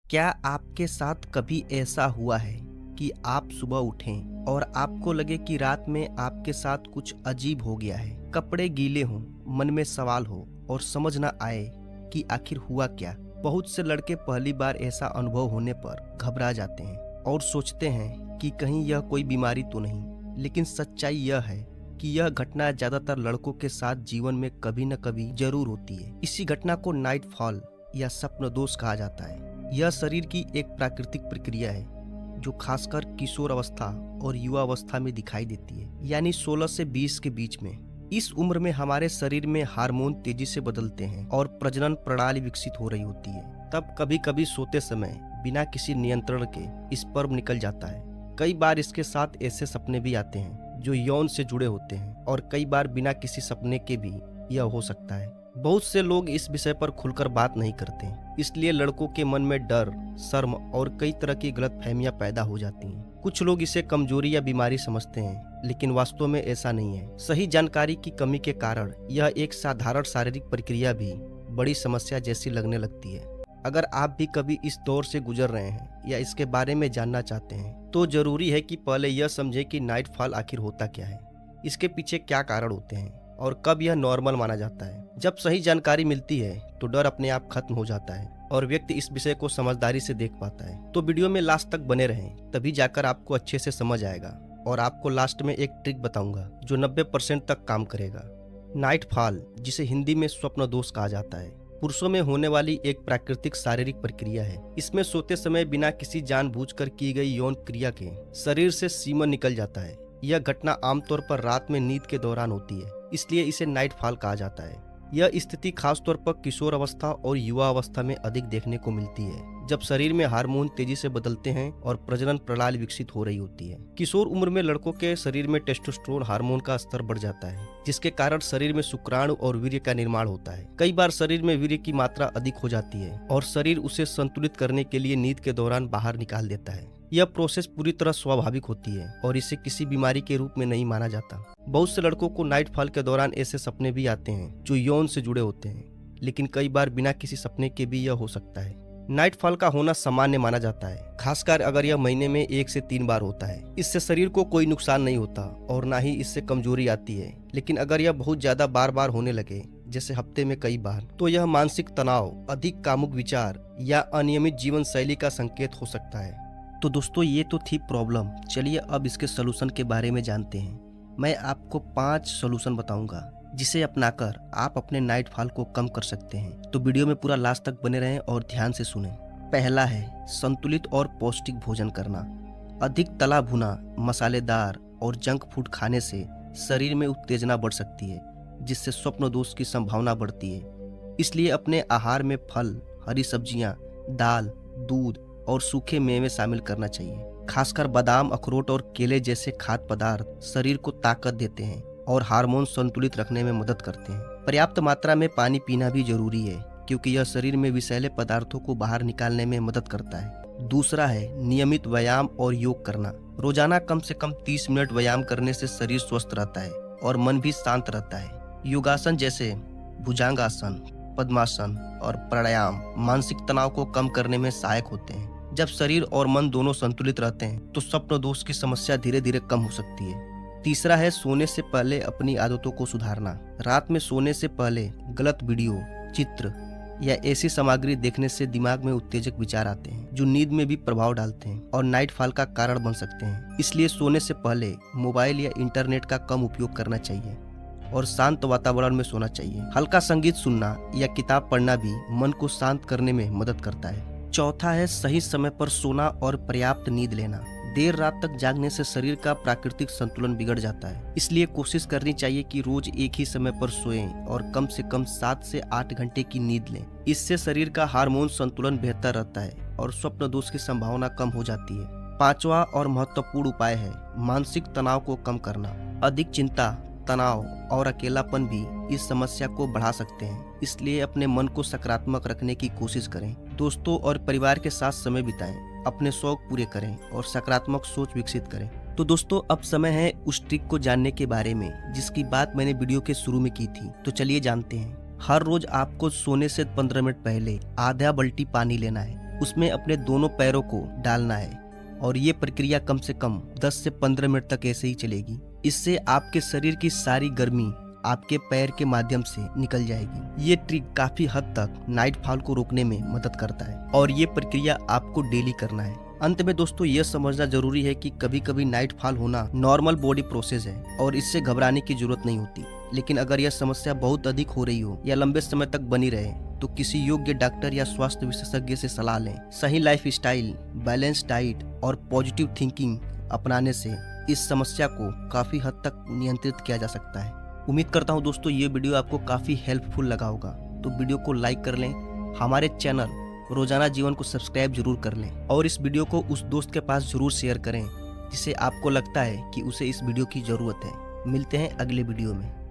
क्या आपके साथ कभी ऐसा हुआ है कि आप सुबह उठें और आपको लगे कि रात में आपके साथ कुछ अजीब हो गया है? कपड़े गीले हों, मन में सवाल हो और समझ ना आए कि आखिर हुआ क्या। बहुत से लड़के पहली बार ऐसा अनुभव होने पर घबरा जाते हैं और सोचते हैं कि कहीं यह कोई बीमारी तो नहीं। लेकिन सच्चाई यह है कि यह घटना ज्यादातर लड़कों के साथ जीवन में कभी न कभी जरूर होती है। इसी घटना को नाइट फॉल या स्वप्न दोष कहा जाता है। यह शरीर की एक प्राकृतिक प्रक्रिया है जो खासकर किशोर अवस्था और युवा अवस्था में दिखाई देती है, यानी 16 से 20 के बीच में। इस उम्र में हमारे शरीर में हार्मोन तेजी से बदलते हैं और प्रजनन प्रणाली विकसित हो रही होती है। तब कभी कभी सोते समय बिना किसी नियंत्रण के स्पर्म निकल जाता है। कई बार इसके साथ ऐसे सपने भी आते हैं जो यौन से जुड़े होते हैं और कई बार बिना किसी सपने के भी यह हो सकता है। बहुत से लोग इस विषय पर खुलकर बात नहीं करते, इसलिए लड़कों के मन में डर, शर्म और कई तरह की गलतफहमियां पैदा हो जाती हैं। कुछ लोग इसे कमजोरी या बीमारी समझते हैं, लेकिन वास्तव में ऐसा नहीं है। सही जानकारी की कमी के कारण यह एक साधारण शारीरिक प्रक्रिया भी बड़ी समस्या जैसी लगने लगती है। अगर आप भी कभी इस दौर से गुजर रहे हैं या इसके बारे में जानना चाहते हैं, तो जरूरी है कि पहले यह समझें कि नाइट फॉल आखिर होता क्या है, इसके पीछे क्या कारण होते हैं और कब यह नॉर्मल माना जाता है। जब सही जानकारी मिलती है तो डर अपने आप खत्म हो जाता है और व्यक्ति इस विषय को समझदारी से देख पाता है। तो वीडियो में लास्ट तक बने रहें, तभी जाकर आपको अच्छे से समझ आएगा। और आपको लास्ट में एक ट्रिक बताऊंगा जो 90% तक काम करेगा। नाइट फॉल, जिसे हिंदी में स्वप्न दोष कहा जाता है, पुरुषों में होने वाली एक प्राकृतिक शारीरिक प्रक्रिया है। इसमें सोते समय बिना किसी जानबूझकर की गई यौन क्रिया के शरीर से सीमन निकल जाता है। यह घटना आमतौर पर रात में नींद के दौरान होती है, इसलिए इसे नाइट फॉल कहा जाता है। यह स्थिति खासतौर पर किशोर अवस्था और युवा अवस्था में अधिक देखने को मिलती है, जब शरीर में हार्मोन तेजी से बदलते हैं और प्रजनन प्रणाली विकसित हो रही होती है। किशोर उम्र में लड़कों के शरीर में टेस्टोस्टेरोन हार्मोन का स्तर बढ़ जाता है, जिसके कारण शरीर में शुक्राणु और वीर्य का निर्माण होता है। कई बार शरीर में वीर्य की मात्रा अधिक हो जाती है और शरीर उसे संतुलित करने के लिए नींद के दौरान बाहर निकाल देता है। यह प्रोसेस पूरी तरह स्वाभाविक होती है और इसे किसी बीमारी के रूप में नहीं माना जाता। बहुत से लड़कों को नाइट फॉल के दौरान ऐसे सपने भी आते हैं जो यौन से जुड़े होते हैं, लेकिन कई बार बिना किसी सपने के भी यह हो सकता है। नाइट फॉल का होना सामान्य माना जाता है, खासकर अगर यह महीने में 1 से 3 बार होता है। इससे शरीर को कोई नुकसान नहीं होता और ना ही इससे कमजोरी आती है। लेकिन अगर यह बहुत ज्यादा बार बार होने लगे, जैसे हफ्ते में कई बार, तो यह मानसिक तनाव, अधिक कामुक विचार या अनियमित जीवन शैली का संकेत हो सकता है। तो दोस्तों, ये तो थी प्रॉब्लम। चलिए अब इसके सलूशन के बारे में जानते हैं। मैं आपको 5 सलूशन बताऊंगा जिसे अपनाकर आप अपने नाइट फॉल को कम कर सकते हैं। तो वीडियो में पूरा लास्ट तक बने रहें और ध्यान से सुनें। पहला है संतुलित और पौष्टिक भोजन करना। अधिक तला भुना, मसालेदार और जंक फूड खाने से शरीर में उत्तेजना बढ़ सकती है, जिससे स्वप्न दोष की संभावना बढ़ती है। इसलिए अपने आहार में फल, हरी सब्जियां, दाल, दूध और सूखे मेवे शामिल करना चाहिए। खासकर बादाम, अखरोट और केले जैसे खाद्य पदार्थ शरीर को ताकत देते हैं और हार्मोन संतुलित रखने में मदद करते हैं। पर्याप्त मात्रा में पानी पीना भी जरूरी है, क्योंकि यह शरीर में विषैले पदार्थों को बाहर निकालने में मदद करता है। दूसरा है नियमित व्यायाम और योग करना। रोजाना कम से कम 30 मिनट व्यायाम करने से शरीर स्वस्थ रहता है और मन भी शांत रहता है। योगासन जैसे भुजंगासन, पद्मासन और प्राणायाम मानसिक तनाव को कम करने में सहायक होते हैं। जब शरीर और मन दोनों संतुलित रहते हैं तो स्वप्न दोष की समस्या धीरे धीरे कम हो सकती है। तीसरा है सोने से पहले अपनी आदतों को सुधारना। रात में सोने से पहले गलत वीडियो, चित्र या ऐसी सामग्री देखने से दिमाग में उत्तेजक विचार आते हैं, जो नींद में भी प्रभाव डालते हैं और नाइट फॉल का कारण बन सकते हैं। इसलिए सोने से पहले मोबाइल या इंटरनेट का कम उपयोग करना चाहिए और शांत वातावरण में सोना चाहिए। हल्का संगीत सुनना या किताब पढ़ना भी मन को शांत करने में मदद करता है। चौथा है सही समय पर सोना और पर्याप्त नींद लेना। देर रात तक जागने से शरीर का प्राकृतिक संतुलन बिगड़ जाता है, इसलिए कोशिश करनी चाहिए कि रोज एक ही समय पर सोएं और कम से कम 7 से 8 घंटे की नींद लें। इससे शरीर का हार्मोन संतुलन बेहतर रहता है और स्वप्न दोष की संभावना कम हो जाती है। पांचवा और महत्वपूर्ण उपाय है मानसिक तनाव को कम करना। अधिक चिंता, तनाव और अकेलापन भी इस समस्या को बढ़ा सकते हैं, इसलिए अपने मन को सकारात्मक रखने की कोशिश करें। दोस्तों और परिवार के साथ समय बिताएं, अपने शौक पूरे करें और सकारात्मक सोच विकसित करें। तो दोस्तों, अब समय है उस ट्रिक को जानने के बारे में जिसकी बात मैंने वीडियो के शुरू में की थी। तो चलिए जानते हैं। हर रोज आपको सोने से 15 मिनट पहले आधा बाल्टी पानी लेना है उसमें अपने दोनों पैरों को डालना है और ये प्रक्रिया कम से कम 10 से 15 मिनट तक ऐसे ही चलेगी। इससे आपके शरीर की सारी गर्मी आपके पैर के माध्यम से निकल जाएगी। ये ट्रिक काफी हद तक नाइट फॉल को रोकने में मदद करता है और ये प्रक्रिया आपको डेली करना है। अंत में दोस्तों ये समझना जरूरी है कि कभी कभी नाइट फॉल होना नॉर्मल बॉडी प्रोसेस है और इससे घबराने की जरूरत नहीं होती। लेकिन अगर यह समस्या बहुत अधिक हो रही हो या लंबे समय तक बनी रहे तो किसी योग्य डॉक्टर या स्वास्थ्य विशेषज्ञ से सलाह लें। सही लाइफ स्टाइल, बैलेंस डाइट और पॉजिटिव थिंकिंग अपनाने से इस समस्या को काफी हद तक नियंत्रित किया जा सकता है। उम्मीद करता हूँ दोस्तों ये वीडियो आपको काफी हेल्पफुल लगा होगा, तो वीडियो को लाइक कर लें, हमारे चैनल रोजाना जीवन को सब्सक्राइब जरूर कर लें और इस वीडियो को उस दोस्त के पास जरूर शेयर करें जिसे आपको लगता है कि उसे इस वीडियो की जरूरत है। मिलते हैं अगले वीडियो में।